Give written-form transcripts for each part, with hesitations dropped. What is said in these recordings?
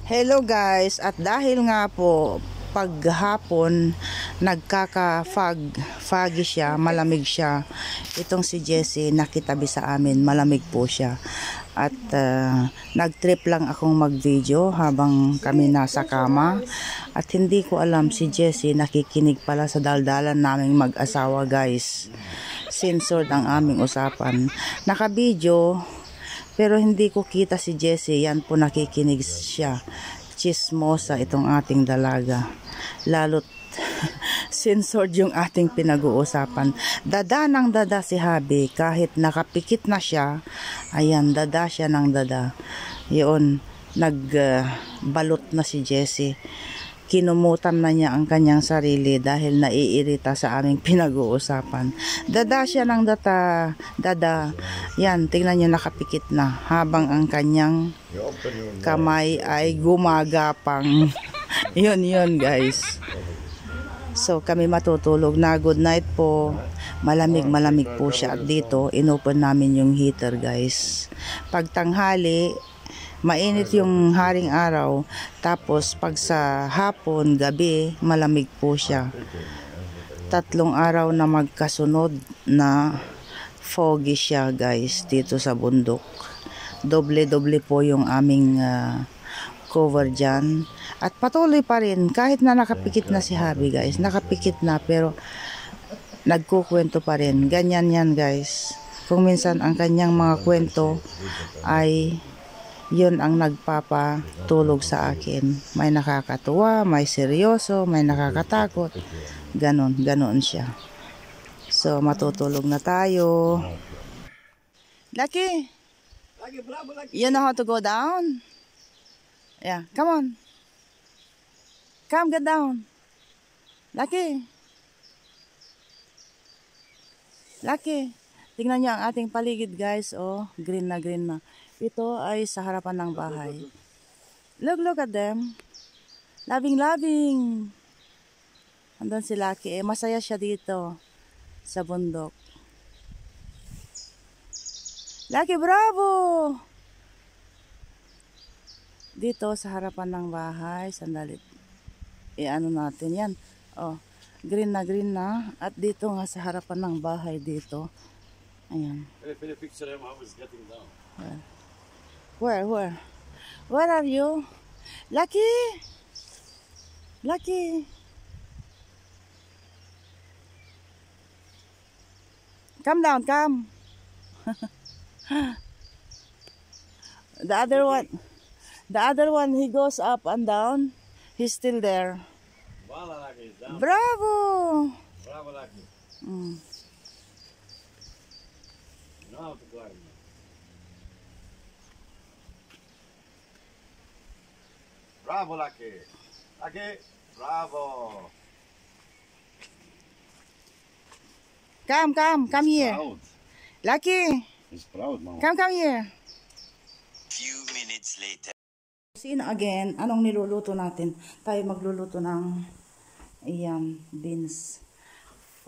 Hello guys, at dahil nga po paghapon foggy siya, malamig siya. Itong si Jessie nakitabi sa amin, malamig po siya. At nagtrip lang akong mag-video habang kami nasa kama. At hindi ko alam si Jessie nakikinig pala sa daldalan naming mag-asawa guys. Censored ang aming usapan. Naka-video pero hindi ko kita si Jessie, yan po nakikinig siya. Chismosa itong ating dalaga. Lalo't censored yung ating pinag-uusapan. Dada ng dada si Habi, kahit nakapikit na siya, ayan, dada siya ng dada. Yun, nagbalot na si Jessie. Kinumutan na niya ang kanyang sarili dahil naiirita sa aming pinag-uusapan. Dada siya ng dada. Yan, tingnan niyo nakapikit na habang ang kanyang kamay ay gumagapang. Yun guys. So kami matutulog na. Good night po. Malamig po siya. At dito, inopen namin yung heater guys. Pag tanghali, mainit yung haring araw, tapos pag sa hapon, gabi, malamig po siya. 3 araw na magkasunod na foggy siya guys dito sa bundok. Doble po yung aming cover dyan. At patuloy pa rin, kahit na nakapikit na si Habi guys, nakapikit na pero nagkukwento pa rin. Ganyan yan guys. Kung minsan ang kanyang mga kwento ay yun ang nagpapatulog sa akin. May nakakatuwa, may seryoso, may nakakatakot. Ganon siya. So, matutulog na tayo. Lucky! You know how to go down? Yeah, come on. Come, get down. Lucky! Lucky! Tingnan niyo ang ating paligid guys. Oh, green na. Ito ay sa harapan ng bahay. Look at them. Loving. Andun si Lucky. Masaya siya dito sa bundok. Lucky, bravo! Dito sa harapan ng bahay. Sandali. Ano natin yan. Oh, green na. At dito nga sa harapan ng bahay dito. Ayan. Picture him how he's getting down. Where are you? Lucky! Come down, come. The other one, he goes up and down. He's still there. Lucky, he's down. Bravo! Bravo, Lucky. You know how to climb. Bravo, Lucky. Bravo. Come here. Proud. Lucky, He's proud, Mama. come here. Few minutes later. Sino again, anong niluluto natin? Tayo magluluto ng beans.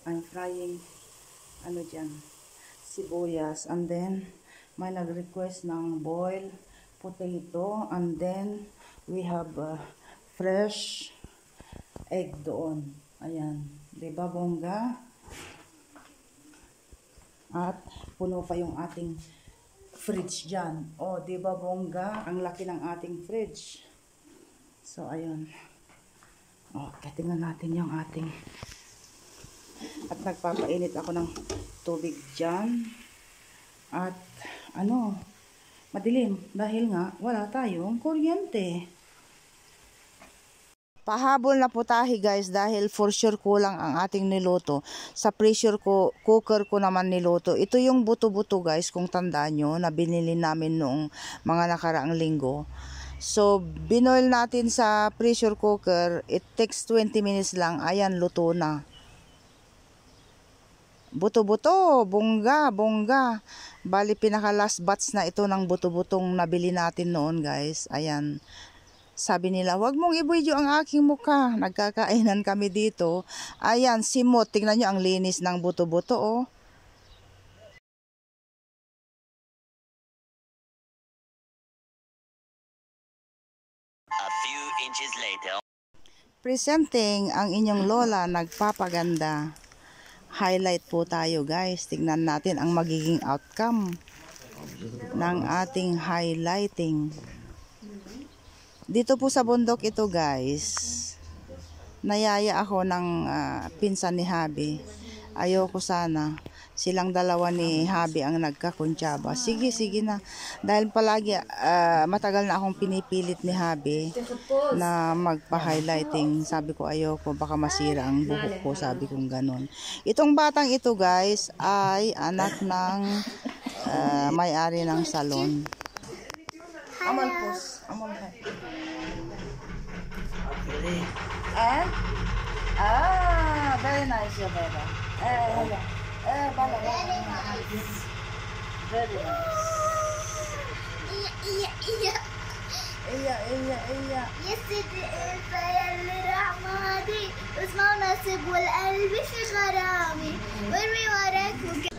I'm frying sibuyas, and then may nag-request ng boiled potato, and then we have fresh egg doon. Ayan, diba bongga? At puno pa yung ating fridge dyan. O, diba bongga? Ang laki ng ating fridge. So, ayun. O, tingnan natin yung ating. At nagpapainit ako ng tubig dyan. At, madilim. Dahil nga, wala tayong kuryente. Pahabol na po tayo guys dahil for sure kulang ang ating niluto. Sa pressure cooker ko naman niluto. Ito yung buto-buto guys, kung tandaan nyo, na binili namin noong mga nakaraang linggo. So, binoil natin sa pressure cooker. It takes 20 minutes lang. Ayan, luto na. Buto-buto, bongga. Bali, pinaka last batch na ito ng buto-butong nabili natin noon guys. Ayan. Sabi nila, wag mong i-video ang aking mukha. Nagkakainan kami dito. Ayan, simot. Tingnan nyo ang linis ng buto-buto, oh. A few inches later. Presenting ang inyong lola nagpapaganda. Highlight po tayo guys. Tignan natin ang magiging outcome ng ating highlighting. Dito po sa bundok ito guys. Nayaya ako ng pinsan ni Habi. Ayoko sana. Silang dalawa ni Habi ang nagkakuntsaba. Sige na. Dahil palagi matagal na akong pinipilit ni Habi na magpa-highlighting. Sabi ko ayoko, baka masira ang buhok ko. Sabi kong ganun. Itong batang ito guys ay anak ng may-ari ng salon. Amal pos. Amal hai. Okay. And very nice your baby. Bala. Very nice. إيا يا سيدي انت يا اللي رحمادي اسمع نصيب والقلب في غرامي وارمي وراك